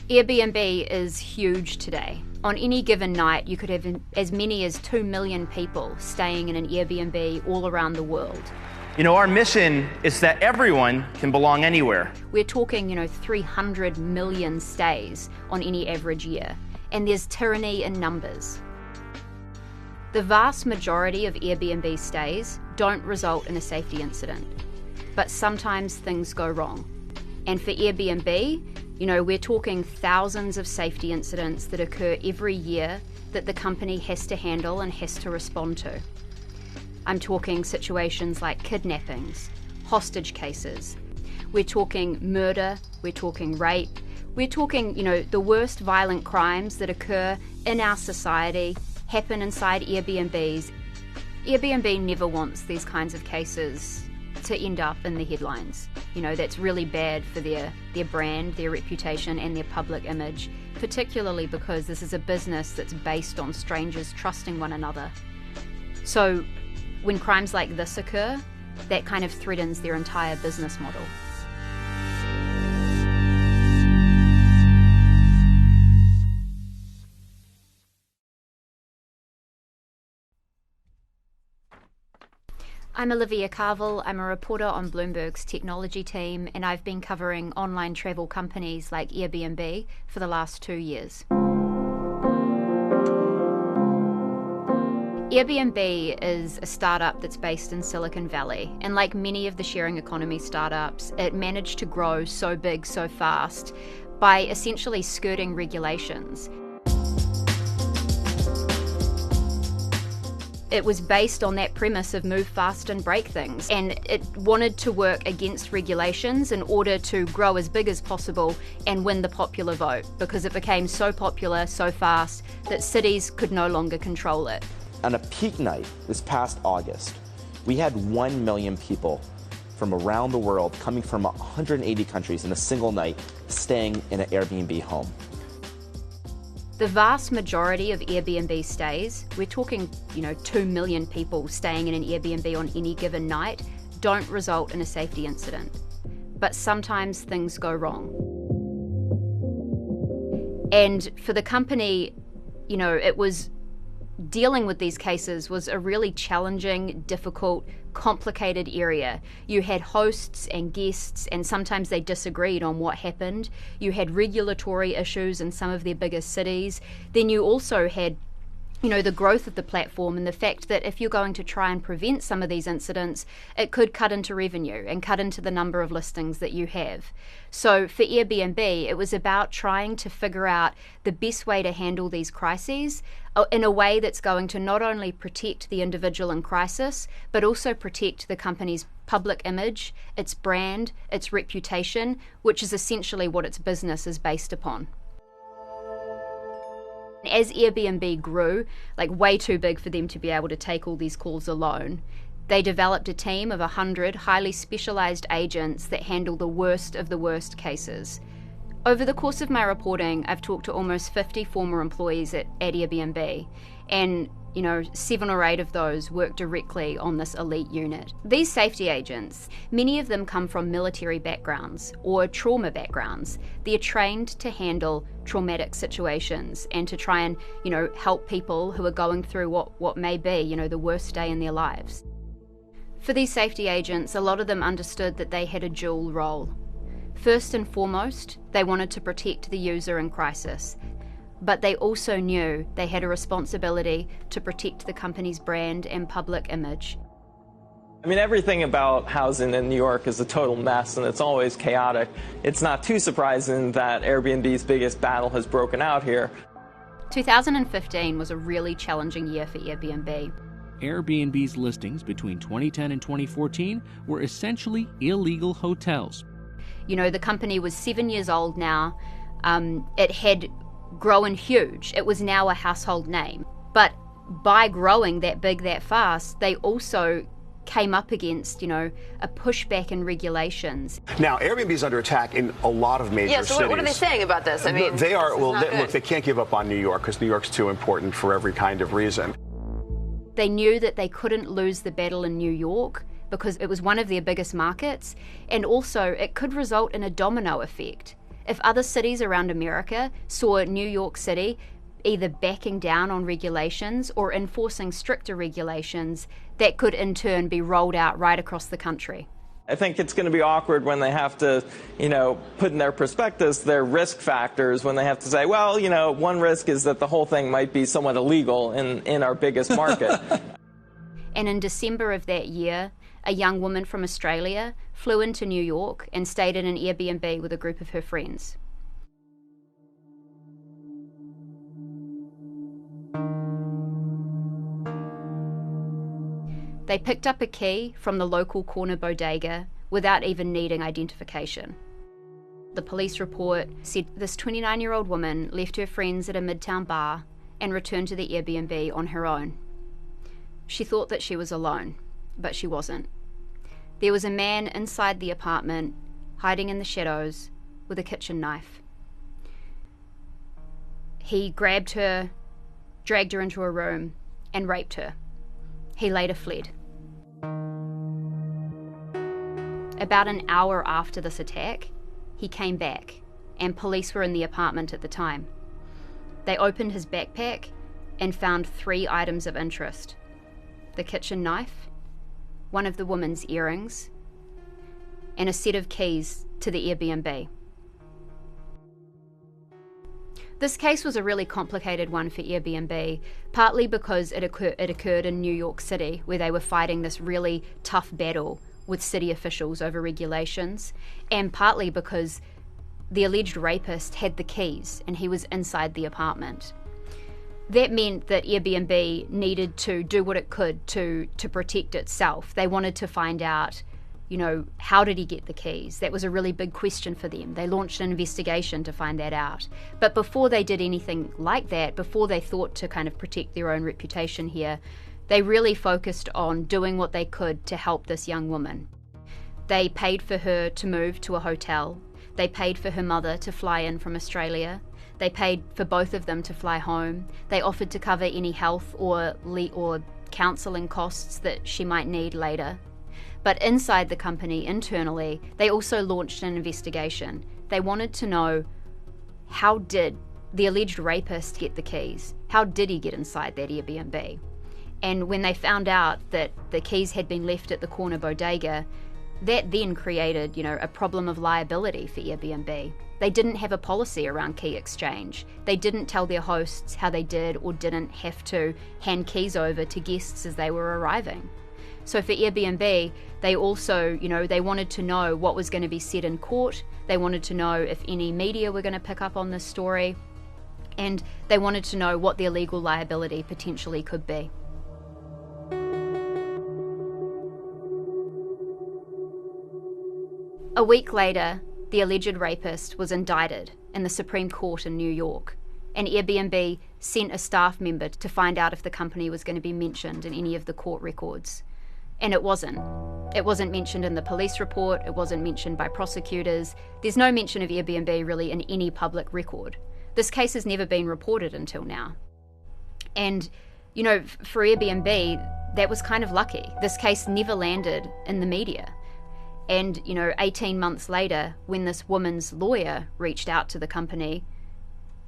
Airbnb is huge today. On any given night, you could have as many as 2 million people staying in an Airbnb all around the world. You know, our mission is that everyone can belong anywhere. We're talking, 300 million stays on any average year, and there's tyranny in numbers. The vast majority of Airbnb stays don't result in a safety incident, but sometimes things go wrong. And for Airbnb, we're talking thousands of safety incidents that occur every year that the company has to handle and has to respond to. I'm talking situations like kidnappings, hostage cases. We're talking murder, we're talking rape, we're talking, the worst violent crimes that occur in our society happen inside Airbnbs. Airbnb never wants these kinds of cases to end up in the headlines. That's really bad for their brand, their reputation, and their public image, particularly because this is a business that's based on strangers trusting one another. So when crimes like this occur, that kind of threatens their entire business model. I'm Olivia Carville. I'm a reporter on Bloomberg's technology team, and I've been covering online travel companies like Airbnb for the last 2 years. Airbnb is a startup that's based in Silicon Valley, and like many of the sharing economy startups, it managed to grow so big so fast by essentially skirting regulations. It was based on that premise of move fast and break things, and it wanted to work against regulations in order to grow as big as possible and win the popular vote, because it became so popular so fast that cities could no longer control it. On a peak night this past August, we had 1 million people from around the world coming from 180 countries in a single night staying in an Airbnb home. The vast majority of Airbnb stays, we're talking, 2 million people staying in an Airbnb on any given night, don't result in a safety incident. But sometimes things go wrong. And for the company, it was dealing with these cases was a really challenging, difficult, complicated area. You had hosts and guests, and sometimes they disagreed on what happened. You had regulatory issues in some of their biggest cities. Then you also had the growth of the platform and the fact that if you're going to try and prevent some of these incidents, it could cut into revenue and cut into the number of listings that you have. So for Airbnb, it was about trying to figure out the best way to handle these crises in a way that's going to not only protect the individual in crisis, but also protect the company's public image, its brand, its reputation, which is essentially what its business is based upon. As Airbnb grew, way too big for them to be able to take all these calls alone, they developed a team of 100 highly specialized agents that handle the worst of the worst cases. Over the course of my reporting, I've talked to almost 50 former employees at Airbnb, and 7 or 8 of those work directly on this elite unit. These safety agents, many of them come from military backgrounds or trauma backgrounds. They're trained to handle traumatic situations and to try and, help people who are going through what may be, the worst day in their lives. For these safety agents, a lot of them understood that they had a dual role. First and foremost, they wanted to protect the user in crisis. But they also knew they had a responsibility to protect the company's brand and public image. Everything about housing in New York is a total mess, and it's always chaotic. It's not too surprising that Airbnb's biggest battle has broken out here. 2015 was a really challenging year for Airbnb. Airbnb's listings between 2010 and 2014 were essentially illegal hotels. The company was 7 years old now. It had grown huge. It was now a household name. But by growing that big that fast, they also came up against, a pushback in regulations. Now, Airbnb is under attack in a lot of major cities. What are they saying about this? They are, look, they can't give up on New York because New York's too important for every kind of reason. They knew that they couldn't lose the battle in New York because it was one of their biggest markets, and also it could result in a domino effect. If other cities around America saw New York City either backing down on regulations or enforcing stricter regulations, that could in turn be rolled out right across the country. I think it's going to be awkward when they have to, put in their prospectus their risk factors, when they have to say, well, one risk is that the whole thing might be somewhat illegal in our biggest market. And in December of that year, a young woman from Australia flew into New York and stayed in an Airbnb with a group of her friends. They picked up a key from the local corner bodega without even needing identification. The police report said this 29-year-old woman left her friends at a midtown bar and returned to the Airbnb on her own. She thought that she was alone, but she wasn't. There was a man inside the apartment, hiding in the shadows, with a kitchen knife. He grabbed her, dragged her into a room, and raped her. He later fled. About an hour after this attack, he came back, and police were in the apartment at the time. They opened his backpack and found 3 items of interest: the kitchen knife, one of the woman's earrings, and a set of keys to the Airbnb. This case was a really complicated one for Airbnb, partly because it occurred in New York City, where they were fighting this really tough battle with city officials over regulations, and partly because the alleged rapist had the keys and he was inside the apartment. That meant that Airbnb needed to do what it could to protect itself. They wanted to find out, how did he get the keys? That was a really big question for them. They launched an investigation to find that out. But before they did anything like that, before they thought to kind of protect their own reputation here, they really focused on doing what they could to help this young woman. They paid for her to move to a hotel. They paid for her mother to fly in from Australia. They paid for both of them to fly home. They offered to cover any health or counselling costs that she might need later. But inside the company, internally, they also launched an investigation. They wanted to know, how did the alleged rapist get the keys? How did he get inside that Airbnb? And when they found out that the keys had been left at the corner bodega, that then created, a problem of liability for Airbnb. They didn't have a policy around key exchange. They didn't tell their hosts how they did or didn't have to hand keys over to guests as they were arriving. So for Airbnb, they also, they wanted to know what was going to be said in court. They wanted to know if any media were going to pick up on this story. And they wanted to know what their legal liability potentially could be. A week later, the alleged rapist was indicted in the Supreme Court in New York, and Airbnb sent a staff member to find out if the company was going to be mentioned in any of the court records. And it wasn't. It wasn't mentioned in the police report, it wasn't mentioned by prosecutors. There's no mention of Airbnb really in any public record. This case has never been reported until now. And, for Airbnb, that was kind of lucky. This case never landed in the media. And, 18 months later, when this woman's lawyer reached out to the company,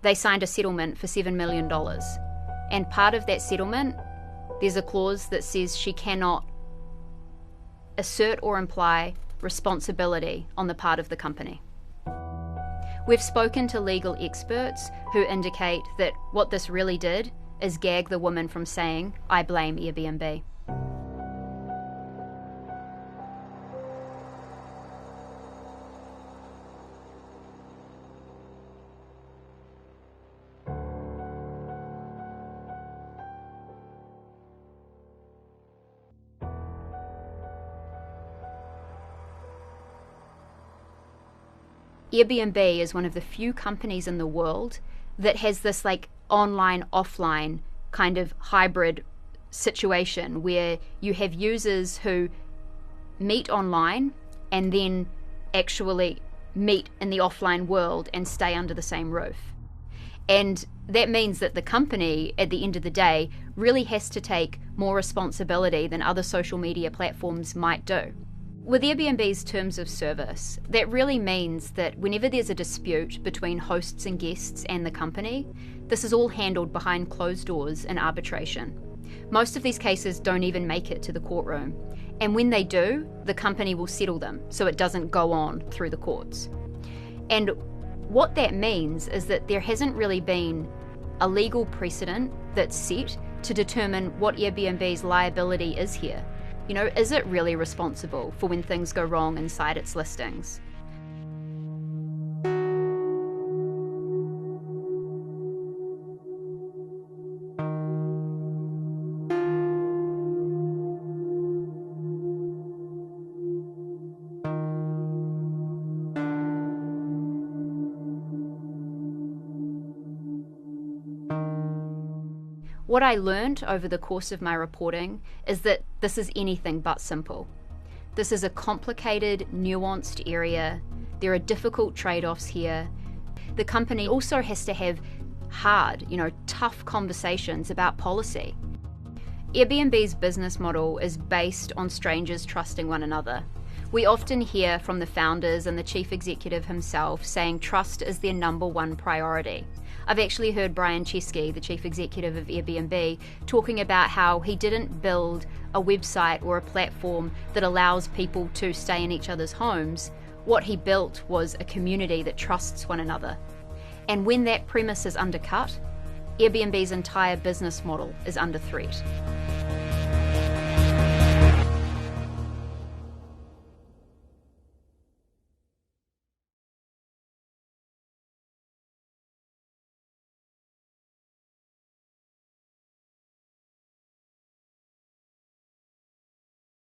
they signed a settlement for $7 million. And part of that settlement, there's a clause that says she cannot assert or imply responsibility on the part of the company. We've spoken to legal experts who indicate that what this really did is gag the woman from saying, "I blame Airbnb." Airbnb is one of the few companies in the world that has this online, offline kind of hybrid situation where you have users who meet online and then actually meet in the offline world and stay under the same roof. And that means that the company, at the end of the day, really has to take more responsibility than other social media platforms might do. With Airbnb's terms of service, that really means that whenever there's a dispute between hosts and guests and the company, this is all handled behind closed doors in arbitration. Most of these cases don't even make it to the courtroom, and when they do, the company will settle them so it doesn't go on through the courts. And what that means is that there hasn't really been a legal precedent that's set to determine what Airbnb's liability is here. You know, is it really responsible for when things go wrong inside its listings? What I learned over the course of my reporting is that this is anything but simple. This is a complicated, nuanced area. There are difficult trade-offs here. The company also has to have hard, tough conversations about policy. Airbnb's business model is based on strangers trusting one another. We often hear from the founders and the chief executive himself saying trust is their number one priority. I've actually heard Brian Chesky, the chief executive of Airbnb, talking about how he didn't build a website or a platform that allows people to stay in each other's homes. What he built was a community that trusts one another. And when that premise is undercut, Airbnb's entire business model is under threat.